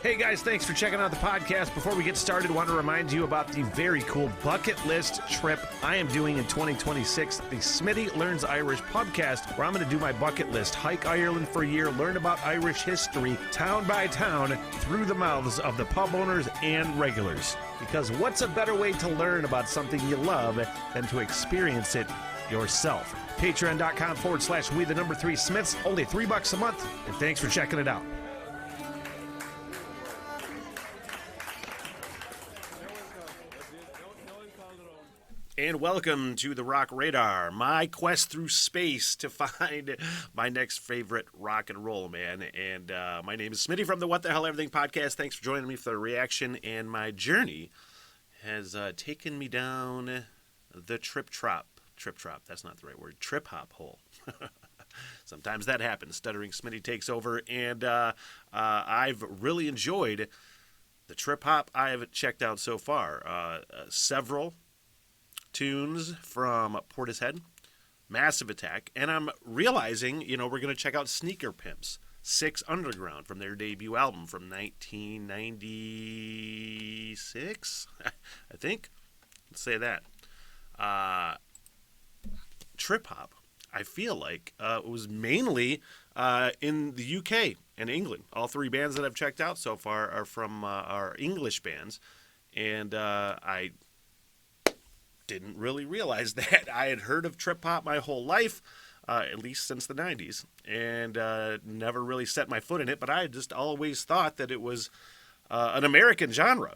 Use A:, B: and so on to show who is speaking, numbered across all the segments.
A: Hey guys, thanks for checking out the podcast. Before we get started, I want to remind you about the very cool bucket list trip I am doing in 2026, the Smitty Learns Irish podcast, where I'm going to do my bucket list, hike Ireland for a year, learn about Irish history, town by town, through the mouths of the pub owners and regulars. Because what's a better way to learn about something you love than to experience it yourself? Patreon.com/we3Smiths, only $3 a month, and thanks for checking it out. And welcome to the Rock Radar, my quest through space to find my next favorite rock and roll, man. And my name is Smitty from the What the Hell Everything podcast. Thanks for joining me for the reaction. And my journey has taken me down the trip hop, that's not the right word, trip hop hole. Sometimes that happens. Stuttering Smitty takes over. And I've really enjoyed the trip hop I have checked out so far. Several tunes from Portishead, Massive Attack, and I'm realizing, we're going to check out Sneaker Pimps, 6 Underground, from their debut album from 1996, I think. Let's say that. Trip Hop, I feel like, it was mainly in the UK and England. All 3 bands that I've checked out so far are from our English bands, and I didn't really realize that. I had heard of trip hop my whole life, at least since the 90s, and never really set my foot in it, but I had just always thought that it was an American genre.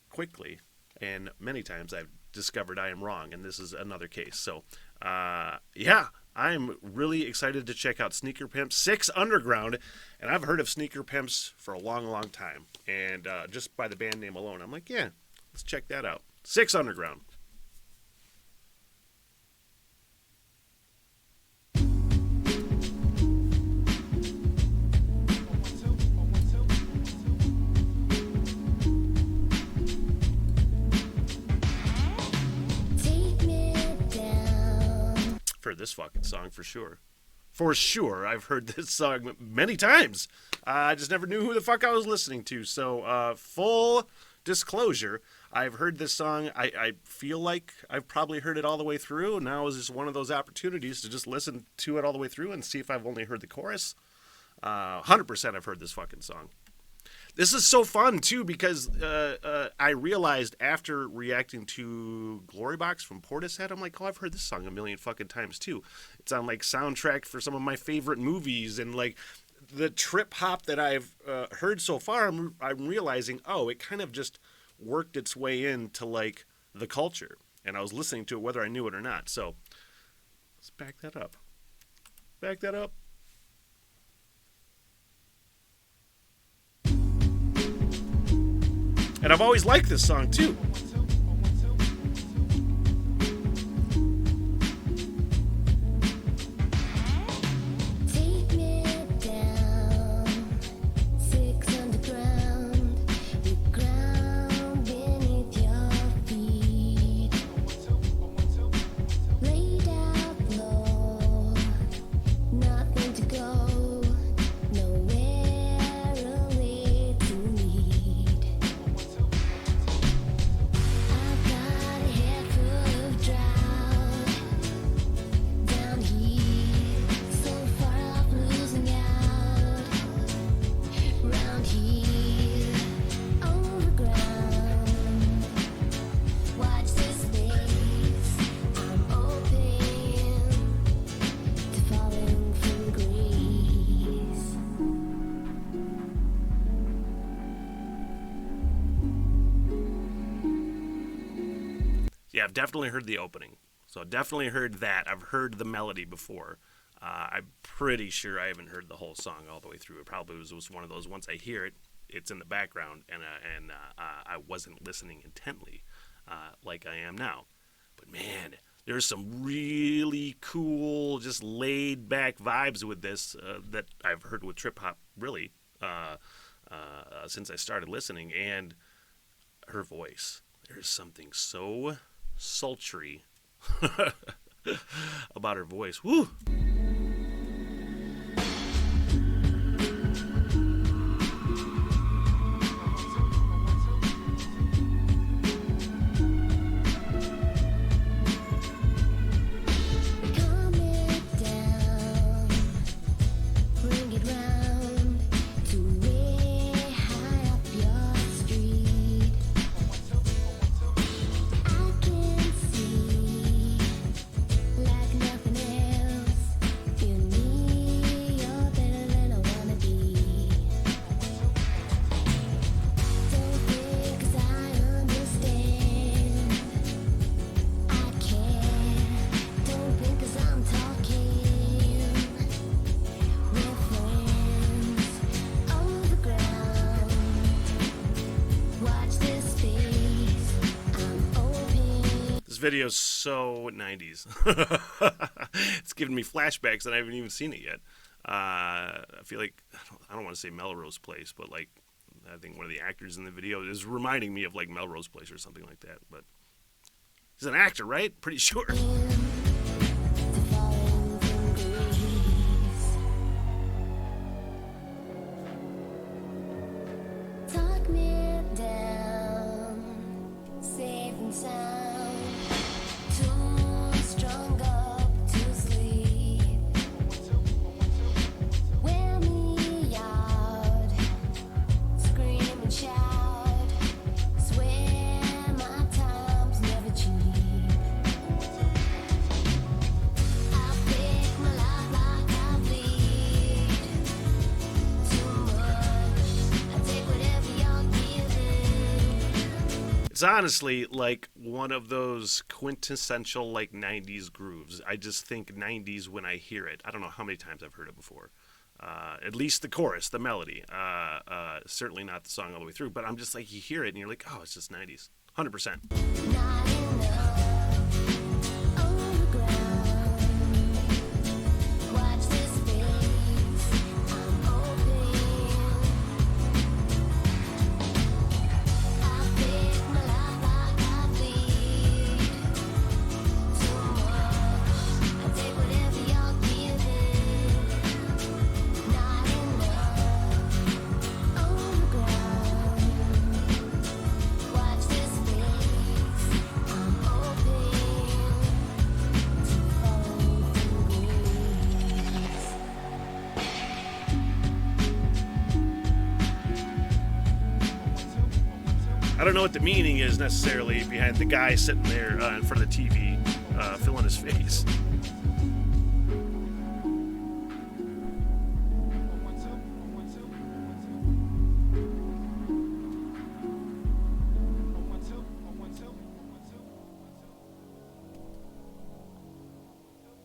A: Quickly, and many times I've discovered I am wrong, and this is another case. So, yeah, I'm really excited to check out Sneaker Pimps, 6 Underground, and I've heard of Sneaker Pimps for a long, long time, and just by the band name alone, I'm like, yeah, let's check that out. 6 Underground. Heard this fucking song for sure. For sure, I've heard this song many times. I just never knew who the fuck I was listening to. So, full disclosure, I've heard this song. I feel like I've probably heard it all the way through. Now is just one of those opportunities to just listen to it all the way through and see if I've only heard the chorus. 100% I've heard this fucking song. This is so fun, too, because I realized after reacting to Glory Box from Portishead, I'm like, oh, I've heard this song a million fucking times, too. It's on, soundtrack for some of my favorite movies. And, the trip hop that I've heard so far, I'm realizing, oh, it kind of just worked its way into, the culture. And I was listening to it whether I knew it or not. So, let's back that up. Back that up. And I've always liked this song, too. Yeah, I've definitely heard the opening. So definitely heard that. I've heard the melody before. I'm pretty sure I haven't heard the whole song all the way through. It probably was one of those, once I hear it, it's in the background, and I wasn't listening intently like I am now. But man, there's some really cool, just laid-back vibes with this that I've heard with trip-hop, really, since I started listening. And her voice, there's something so sultry about her voice. Woo! This video's so 90s. It's giving me flashbacks and I haven't even seen it yet. I feel like, I don't want to say Melrose Place, but like, I think one of the actors in the video is reminding me of like Melrose Place or something like that. But he's an actor, right? Pretty sure.
B: Talk me down, safe and sound. Too strung up to sleep. Wear me out, scream and shout. Swear my time's never cheap. I pick my life like I bleed. Too much, I take whatever y'all giving.
A: It's honestly like one of those quintessential like 90s grooves. I just think 90s when I hear it. I don't know how many times I've heard it before. At least the chorus, the melody. Certainly not the song all the way through, but I'm just like, you hear it and you're like, oh, it's just 90s. 100%.
B: Not enough on the ground. Watch this space, I'm open. I pick my life like I bleed. Too much, I take whatever y'all giving. Not enough on the ground. Watch this space, I'm open to follow the breeze.
A: I don't know what the meaning is necessarily behind the guy sitting there in front of the TV, filling his face.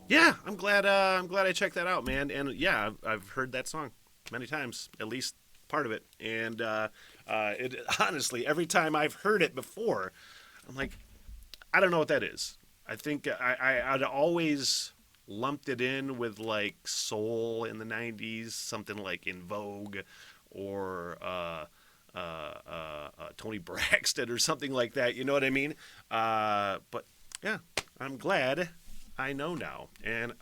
A: Yeah, I'm glad I checked that out, man. And yeah, I've heard that song many times, at least part of it. And it honestly, every time I've heard it before, I'm like, I don't know what that is. I think I'd always lumped it in with like soul in the 90s, something like In Vogue or Tony Braxton or something like that. You know what I mean? But yeah, I'm glad I know now. And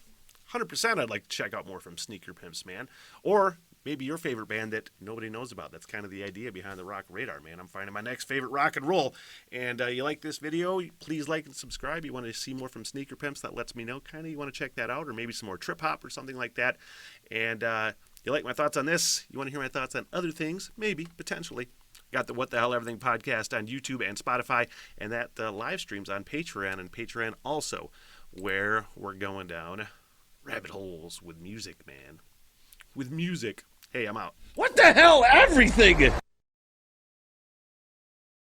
A: 100% I'd like to check out more from Sneaker Pimps, man. Or maybe your favorite band that nobody knows about. That's kind of the idea behind the Rock Radar, man. I'm finding my next favorite rock and roll. And you like this video, please like and subscribe. You want to see more from Sneaker Pimps, that lets me know kind of you want to check that out, or maybe some more trip hop or something like that. And you like my thoughts on this? You want to hear my thoughts on other things? Maybe, potentially. Got the What the Hell Everything podcast on YouTube and Spotify, and that live streams on Patreon, and Patreon also, where we're going down rabbit holes with music, man. With music. Hey, I'm out.
C: What the hell, everything?